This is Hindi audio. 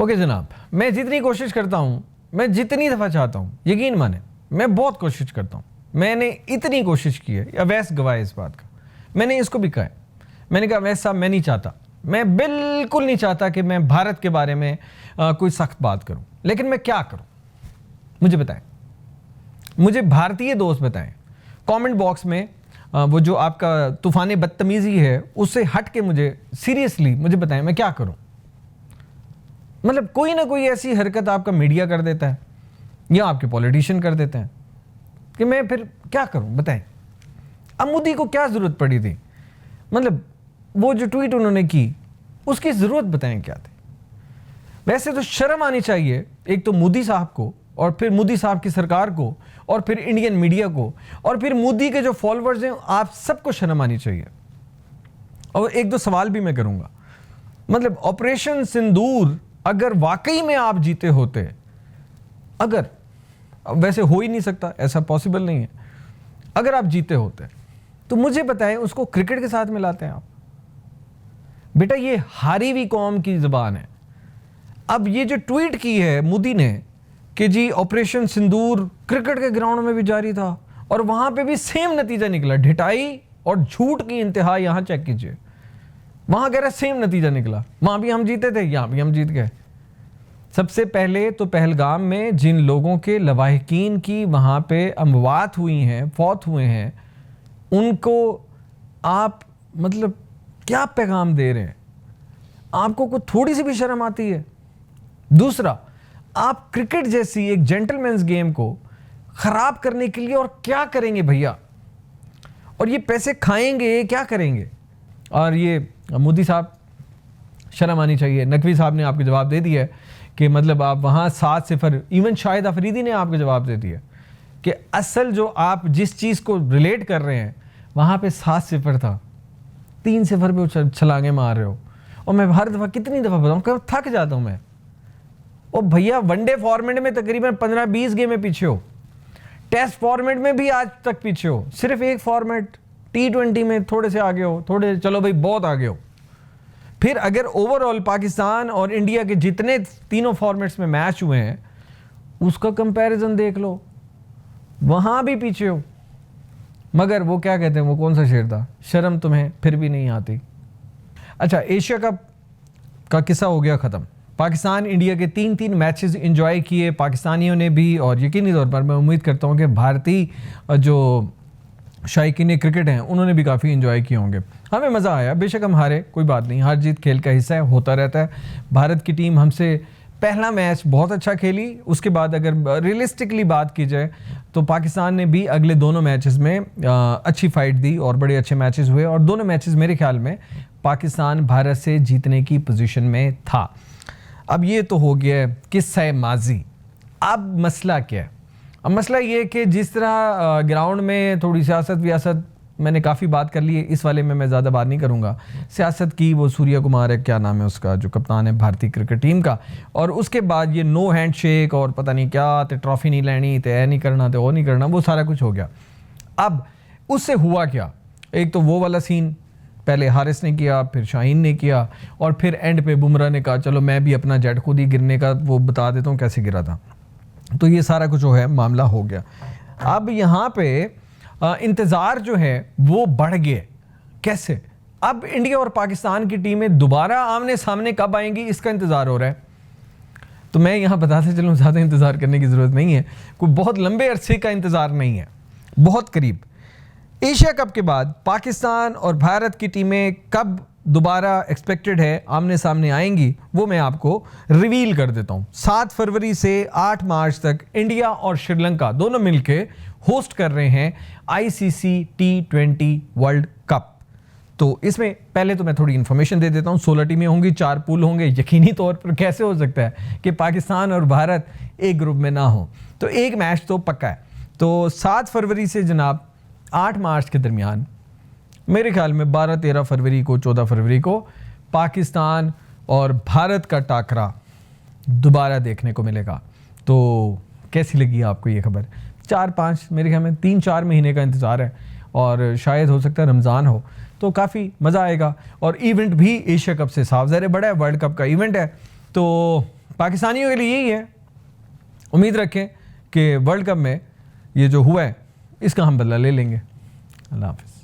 ओके जनाब, मैं जितनी कोशिश करता हूँ, मैं जितनी दफ़ा चाहता हूँ, यकीन माने मैं बहुत कोशिश करता हूँ, मैंने इतनी कोशिश की है, अवैस गवाह है इस बात का। मैंने इसको भी कहा है, मैंने कहा अवैस साहब मैं नहीं चाहता, मैं बिल्कुल नहीं चाहता कि मैं भारत के बारे में कोई सख्त बात करूँ, लेकिन मैं क्या करूँ मुझे बताएं, मुझे भारतीय दोस्त बताएं। कमेंट बॉक्स में वो जो आपका तूफ़ान बदतमीज़ी है उससे हट के मुझे सीरियसली मुझे बताएं मैं क्या करूँ। मतलब कोई ना कोई ऐसी हरकत आपका मीडिया कर देता है या आपके पॉलिटिशियन कर देते हैं कि मैं फिर क्या करूं बताएं। अब मोदी को क्या ज़रूरत पड़ी थी, मतलब वो जो ट्वीट उन्होंने की उसकी ज़रूरत बताएं क्या थी। वैसे तो शर्म आनी चाहिए एक तो मोदी साहब को, और फिर मोदी साहब की सरकार को, और फिर इंडियन मीडिया को, और फिर मोदी के जो फॉलोअर्स हैं आप सबको शर्म आनी चाहिए। और एक दो सवाल भी मैं करूंगा, मतलब ऑपरेशन सिंदूर अगर वाकई में आप जीते होते, अगर वैसे हो ही नहीं सकता, ऐसा पॉसिबल नहीं है, अगर आप जीते होते तो मुझे बताएं उसको क्रिकेट के साथ मिलाते हैं आप। बेटा ये हारी हुई कौम की ज़बान है। अब ये जो ट्वीट की है मोदी ने कि जी ऑपरेशन सिंदूर क्रिकेट के ग्राउंड में भी जारी था और वहां पे भी सेम नतीजा निकला, ढिठाई और झूठ की इंतहा। यहां चेक कीजिए, वहां कह रहा सेम नतीजा निकला, वहां भी हम जीते थे, यहां भी हम जीत गए। सबसे पहले तो पहलगाम में जिन लोगों के लवाहिकीन की वहां पे अमवात हुई हैं, फौत हुए हैं, उनको आप मतलब क्या पैगाम दे रहे हैं? आपको कोई थोड़ी सी भी शर्म आती है? दूसरा, आप क्रिकेट जैसी एक जेंटलमैन्स गेम को खराब करने के लिए और क्या करेंगे भैया, और ये पैसे खाएंगे क्या करेंगे? और ये मोदी साहब शर्म आनी चाहिए। नकवी साहब ने आपको जवाब दे दिया है कि मतलब आप वहाँ 7-0, इवन शाहिद अफरीदी ने आपको जवाब दे दिया कि असल जो आप जिस चीज़ को रिलेट कर रहे हैं वहाँ पे 7-0 था, 3-0 पे छलांगे मार रहे हो। और मैं हर दफ़ा कितनी दफ़ा बताऊँ, कब थक जाता हूँ मैं। और भैया वनडे फॉर्मेट में तकरीबन 15-20 गेमें पीछे हो, टेस्ट फॉर्मेट में भी आज तक पीछे हो, सिर्फ एक फॉर्मेट T20 में थोड़े से आगे हो, थोड़े चलो भाई बहुत आगे हो। फिर अगर ओवरऑल पाकिस्तान और इंडिया के जितने तीनों फॉर्मेट्स में मैच हुए हैं उसका कंपैरिजन देख लो, वहां भी पीछे हो। मगर वो क्या कहते हैं, वो कौन सा शेर था, शर्म तुम्हें फिर भी नहीं आती। अच्छा, एशिया कप का किस्सा हो गया ख़त्म। पाकिस्तान इंडिया के 3 मैचेस एंजॉय किए पाकिस्तानियों ने भी, और यकीनी तौर पर मैं उम्मीद करता हूँ कि भारतीय जो शायकीन क्रिकेट हैं उन्होंने भी काफ़ी एंजॉय किए होंगे। हमें मज़ा आया, बेशक हम हारे, कोई बात नहीं, हार जीत खेल का हिस्सा है, होता रहता है। भारत की टीम हमसे पहला मैच बहुत अच्छा खेली, उसके बाद अगर रियलिस्टिकली बात की जाए तो पाकिस्तान ने भी अगले दोनों मैचेस में अच्छी फाइट दी और बड़े अच्छे मैचेस हुए, और दोनों मैचेस मेरे ख्याल में पाकिस्तान भारत से जीतने की पोजीशन में था। अब ये तो हो गया किस्सा माजी। अब मसला क्या है? अब मसला ये कि जिस तरह ग्राउंड में थोड़ी सियासत वियासत मैंने काफ़ी बात कर ली है, इस वाले में मैं ज़्यादा बात नहीं करूँगा। सियासत की वो सूर्या कुमार है, क्या नाम है उसका, जो कप्तान है भारतीय क्रिकेट टीम का, और उसके बाद ये नो हैंड शेक और पता नहीं क्या, तो ट्रॉफी नहीं लेनी, तो ये नहीं करना, तो वो नहीं करना, वो सारा कुछ हो गया। अब उससे हुआ क्या, एक तो वो वाला सीन पहले हारिस ने किया, फिर शाहीन ने किया, और फिर एंड पे बुमराह ने कहा चलो मैं भी अपना जेट खुद ही गिरने का वो बता देता हूँ कैसे गिरा था। तो ये सारा कुछ जो है मामला हो गया। अब यहाँ पे इंतज़ार जो है वो बढ़ गए। कैसे? अब इंडिया और पाकिस्तान की टीमें दोबारा आमने सामने कब आएंगी इसका इंतज़ार हो रहा है। तो मैं यहाँ बताते चलूँ, ज़्यादा इंतज़ार करने की ज़रूरत नहीं है, कोई बहुत लंबे अरसे का इंतज़ार नहीं है, बहुत करीब। एशिया कप के बाद पाकिस्तान और भारत की टीमें कब दोबारा एक्सपेक्टेड है आमने सामने आएंगी, वो मैं आपको रिवील कर देता हूँ। 7 फरवरी से 8 मार्च तक इंडिया और श्रीलंका दोनों मिलके होस्ट कर रहे हैं ICC T20 वर्ल्ड कप। तो इसमें पहले तो मैं थोड़ी इन्फॉर्मेशन दे देता हूँ। 16 टीमें होंगी, 4 पूल होंगे। यकीनी तौर पर कैसे हो सकता है कि पाकिस्तान और भारत एक ग्रुप में ना हो, तो एक मैच तो पक्का है। तो 7 फरवरी से जनाब 8 मार्च के दरमियान, मेरे ख्याल में 12-13 फरवरी को, 14 फरवरी को पाकिस्तान और भारत का टाकरा दोबारा देखने को मिलेगा। तो कैसी लगी आपको ये खबर? 4-5 मेरे ख्याल में 3-4 महीने का इंतज़ार है, और शायद हो सकता है रमज़ान हो, तो काफ़ी मज़ा आएगा। और इवेंट भी एशिया कप से साफ ज़ाहिर बड़ा है, वर्ल्ड कप का इवेंट है, तो पाकिस्तानियों के लिए यही है, उम्मीद रखें कि वर्ल्ड कप में ये जो हुआ है इसका हम बदला ले लेंगे। अल्लाह हाफ़िज़।